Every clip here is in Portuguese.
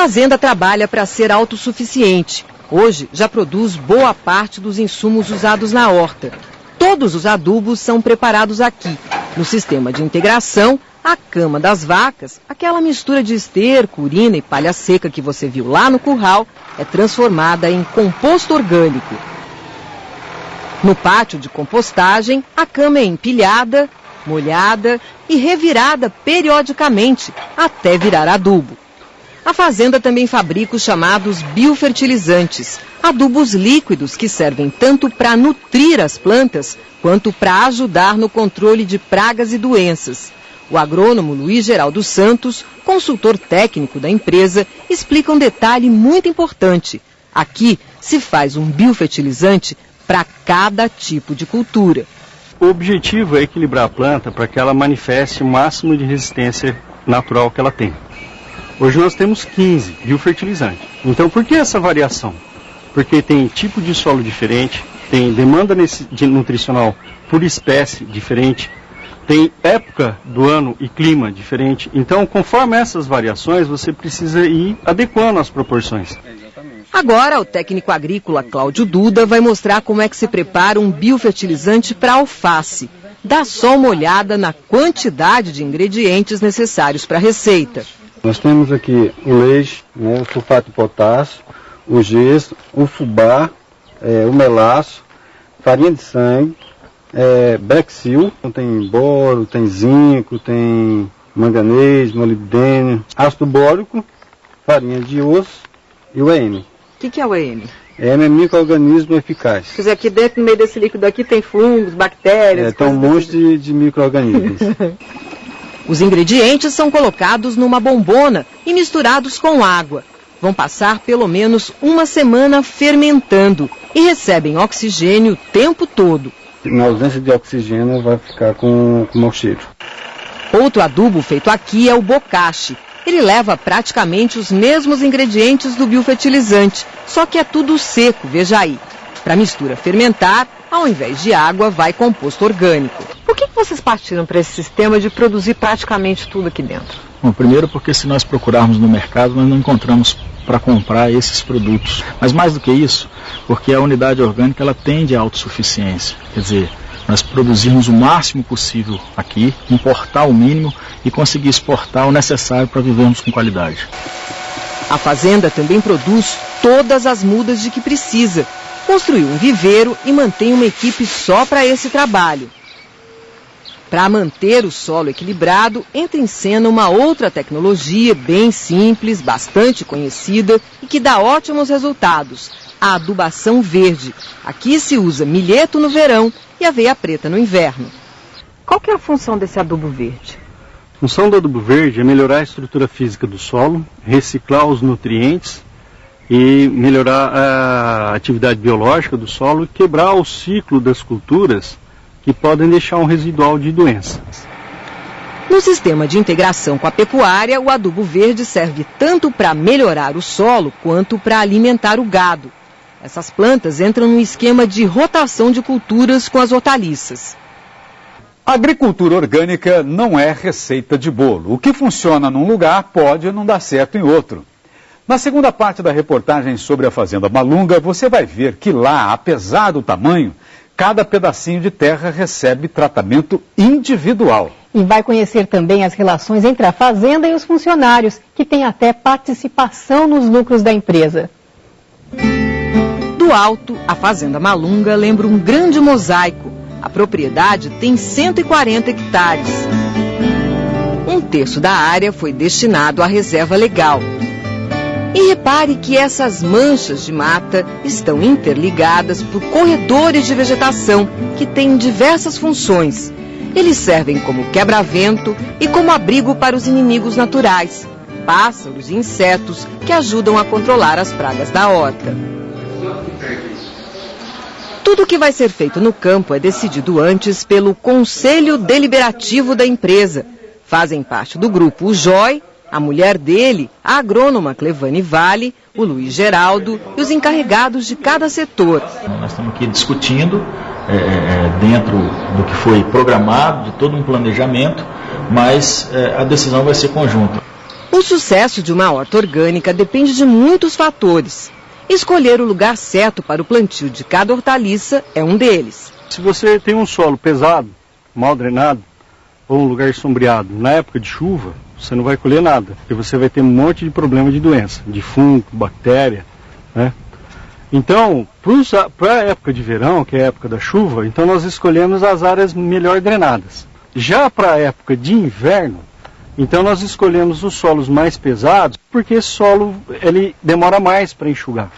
fazenda trabalha para ser autossuficiente. Hoje já produz boa parte dos insumos usados na horta. Todos os adubos são preparados aqui. No sistema de integração, a cama das vacas, aquela mistura de esterco, urina e palha seca que você viu lá no curral, é transformada em composto orgânico. No pátio de compostagem, a cama é empilhada, molhada e revirada periodicamente até virar adubo. A fazenda também fabrica os chamados biofertilizantes, adubos líquidos que servem tanto para nutrir as plantas quanto para ajudar no controle de pragas e doenças. O agrônomo Luiz Geraldo Santos, consultor técnico da empresa, explica um detalhe muito importante. Aqui se faz um biofertilizante para cada tipo de cultura. O objetivo é equilibrar a planta para que ela manifeste o máximo de resistência natural que ela tem. Hoje nós temos 15 biofertilizantes. Então por que essa variação? Porque tem tipo de solo diferente, tem demanda nutricional por espécie diferente, tem época do ano e clima diferente. Então, conforme essas variações, você precisa ir adequando as proporções. Agora, o técnico agrícola Cláudio Duda vai mostrar como é que se prepara um biofertilizante para alface. Dá só uma olhada na quantidade de ingredientes necessários para a receita. Nós temos aqui o leite, o sulfato de potássio, o gesso, o fubá, o melaço, farinha de sangue, Brexil, tem boro, tem zinco, tem manganês, molibdênio, ácido bórico, farinha de osso e o EM. O que é o EM? EM é micro-organismo eficaz. Quer dizer, aqui dentro, no meio desse líquido aqui, tem fungos, bactérias... tem um monte de micro-organismos. Os ingredientes são colocados numa bombona e misturados com água. Vão passar pelo menos uma semana fermentando e recebem oxigênio o tempo todo. Na ausência de oxigênio vai ficar com mau cheiro. Outro adubo feito aqui é o bocashi. Ele leva praticamente os mesmos ingredientes do biofertilizante, só que é tudo seco, veja aí. Para a mistura fermentar, ao invés de água, vai composto orgânico. Por que vocês partiram para esse sistema de produzir praticamente tudo aqui dentro? Bom, primeiro porque se nós procurarmos no mercado, nós não encontramos para comprar esses produtos. Mas mais do que isso, porque a unidade orgânica ela tende à autossuficiência. Quer dizer, nós produzirmos o máximo possível aqui, importar o mínimo e conseguir exportar o necessário para vivermos com qualidade. A fazenda também produz todas as mudas de que precisa. Construiu um viveiro e mantém uma equipe só para esse trabalho. Para manter o solo equilibrado, entra em cena uma outra tecnologia bem simples, bastante conhecida e que dá ótimos resultados, a adubação verde. Aqui se usa milheto no verão e aveia preta no inverno. Qual que é a função desse adubo verde? A função do adubo verde é melhorar a estrutura física do solo, reciclar os nutrientes e melhorar a atividade biológica do solo e quebrar o ciclo das culturas que podem deixar um residual de doença. No sistema de integração com a pecuária, o adubo verde serve tanto para melhorar o solo quanto para alimentar o gado. Essas plantas entram no esquema de rotação de culturas com as hortaliças. A agricultura orgânica não é receita de bolo. O que funciona num lugar pode não dar certo em outro. Na segunda parte da reportagem sobre a Fazenda Malunga, você vai ver que lá, apesar do tamanho, cada pedacinho de terra recebe tratamento individual. E vai conhecer também as relações entre a fazenda e os funcionários, que têm até participação nos lucros da empresa. Do alto, a Fazenda Malunga lembra um grande mosaico. A propriedade tem 140 hectares. Um terço da área foi destinado à reserva legal. E repare que essas manchas de mata estão interligadas por corredores de vegetação que têm diversas funções. Eles servem como quebra-vento e como abrigo para os inimigos naturais, pássaros e insetos que ajudam a controlar as pragas da horta. Tudo o que vai ser feito no campo é decidido antes pelo Conselho Deliberativo da empresa. Fazem parte do grupo o Joy, a mulher dele, a agrônoma Clevane Vale, o Luiz Geraldo e os encarregados de cada setor. Nós estamos aqui discutindo dentro do que foi programado, de todo um planejamento, mas a decisão vai ser conjunta. O sucesso de uma horta orgânica depende de muitos fatores. Escolher o lugar certo para o plantio de cada hortaliça é um deles. Se você tem um solo pesado, mal drenado, ou um lugar sombreado, na época de chuva, você não vai colher nada, porque você vai ter um monte de problema de doença, de fungo, bactéria, né? Então, para a época de verão, que é a época da chuva, então nós escolhemos as áreas melhor drenadas. Já para a época de inverno, então nós escolhemos os solos mais pesados, porque esse solo ele demora mais para enxugar.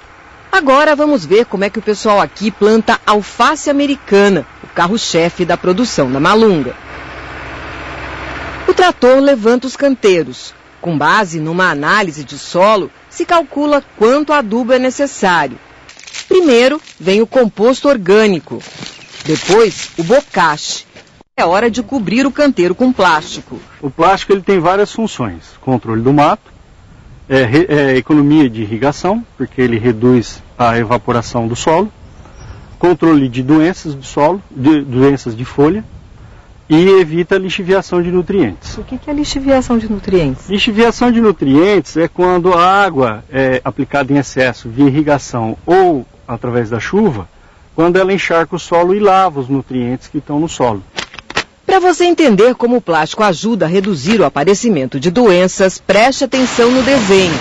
Agora vamos ver como é que o pessoal aqui planta alface americana, o carro-chefe da produção da Malunga. O trator levanta os canteiros. Com base numa análise de solo, se calcula quanto adubo é necessário. Primeiro vem o composto orgânico, depois o bocache. É hora de cobrir o canteiro com plástico. O plástico ele tem várias funções: controle do mato, economia de irrigação, porque ele reduz a evaporação do solo, controle de doenças do solo, doenças de folha, e evita a lixiviação de nutrientes. O que é lixiviação de nutrientes? Lixiviação de nutrientes é quando a água é aplicada em excesso via irrigação ou através da chuva, quando ela encharca o solo e lava os nutrientes que estão no solo. Para você entender como o plástico ajuda a reduzir o aparecimento de doenças, preste atenção no desenho.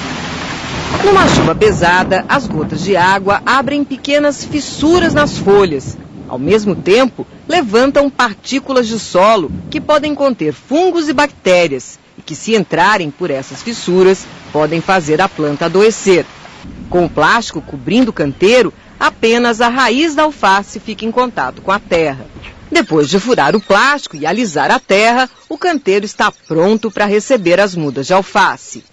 Numa chuva pesada, as gotas de água abrem pequenas fissuras nas folhas. Ao mesmo tempo, levantam partículas de solo que podem conter fungos e bactérias e que, se entrarem por essas fissuras, podem fazer a planta adoecer. Com o plástico cobrindo o canteiro, apenas a raiz da alface fica em contato com a terra. Depois de furar o plástico e alisar a terra, o canteiro está pronto para receber as mudas de alface.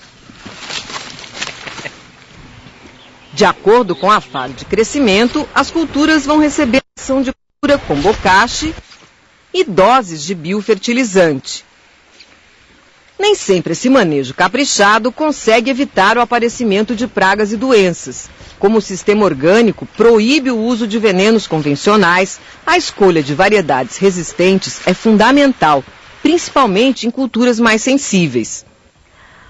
De acordo com a fase de crescimento, as culturas vão receber ação de cura com bocache e doses de biofertilizante. Nem sempre esse manejo caprichado consegue evitar o aparecimento de pragas e doenças. Como o sistema orgânico proíbe o uso de venenos convencionais, a escolha de variedades resistentes é fundamental, principalmente em culturas mais sensíveis.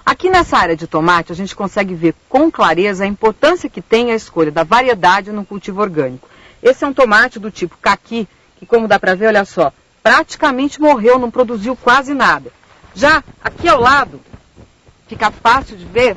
Aqui nessa área de tomate, a gente consegue ver com clareza a importância que tem a escolha da variedade no cultivo orgânico. Esse é um tomate do tipo caqui, que, como dá para ver, olha só, praticamente morreu, não produziu quase nada. Já aqui ao lado, fica fácil de ver,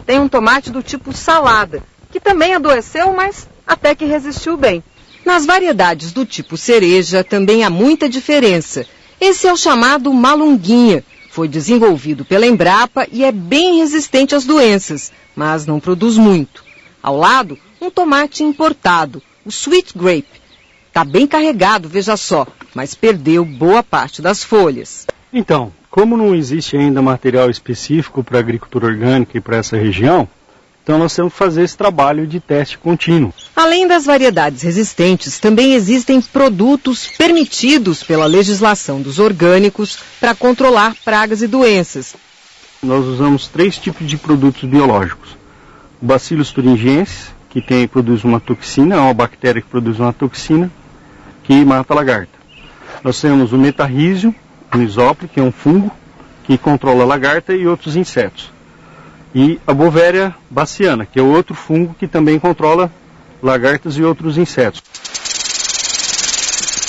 tem um tomate do tipo salada, que também adoeceu, mas até que resistiu bem. Nas variedades do tipo cereja também há muita diferença. Esse é o chamado malunguinha. Foi desenvolvido pela Embrapa e é bem resistente às doenças, mas não produz muito. Ao lado, um tomate importado, o sweet grape. Está bem carregado, veja só, mas perdeu boa parte das folhas. Então, como não existe ainda material específico para a agricultura orgânica e para essa região, então nós temos que fazer esse trabalho de teste contínuo. Além das variedades resistentes, também existem produtos permitidos pela legislação dos orgânicos para controlar pragas e doenças. Nós usamos 3 tipos de produtos biológicos. O Bacillus thuringiensis, que produz uma toxina, é uma bactéria que produz uma toxina que mata a lagarta. Nós temos o metarrísio, o misópli, que é um fungo que controla a lagarta e outros insetos. E a Bovéria baciana, que é outro fungo que também controla lagartas e outros insetos.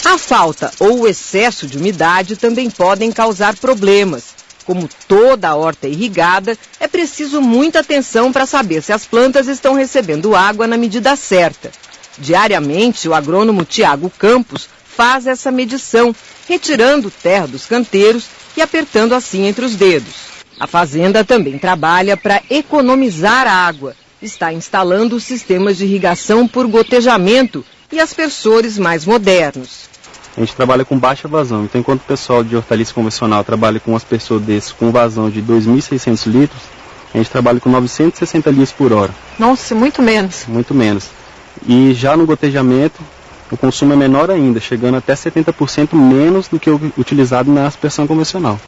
A falta ou o excesso de umidade também podem causar problemas. Como toda a horta irrigada, é preciso muita atenção para saber se as plantas estão recebendo água na medida certa. Diariamente, o agrônomo Tiago Campos faz essa medição, retirando terra dos canteiros e apertando assim entre os dedos. A fazenda também trabalha para economizar água. Está instalando sistemas de irrigação por gotejamento e aspersores mais modernos. A gente trabalha com baixa vazão, então enquanto o pessoal de hortaliça convencional trabalha com um aspersor desses com vazão de 2.600 litros, a gente trabalha com 960 litros por hora. Nossa, muito menos. Muito menos. E já no gotejamento, o consumo é menor ainda, chegando até 70% menos do que o utilizado na aspersão convencional.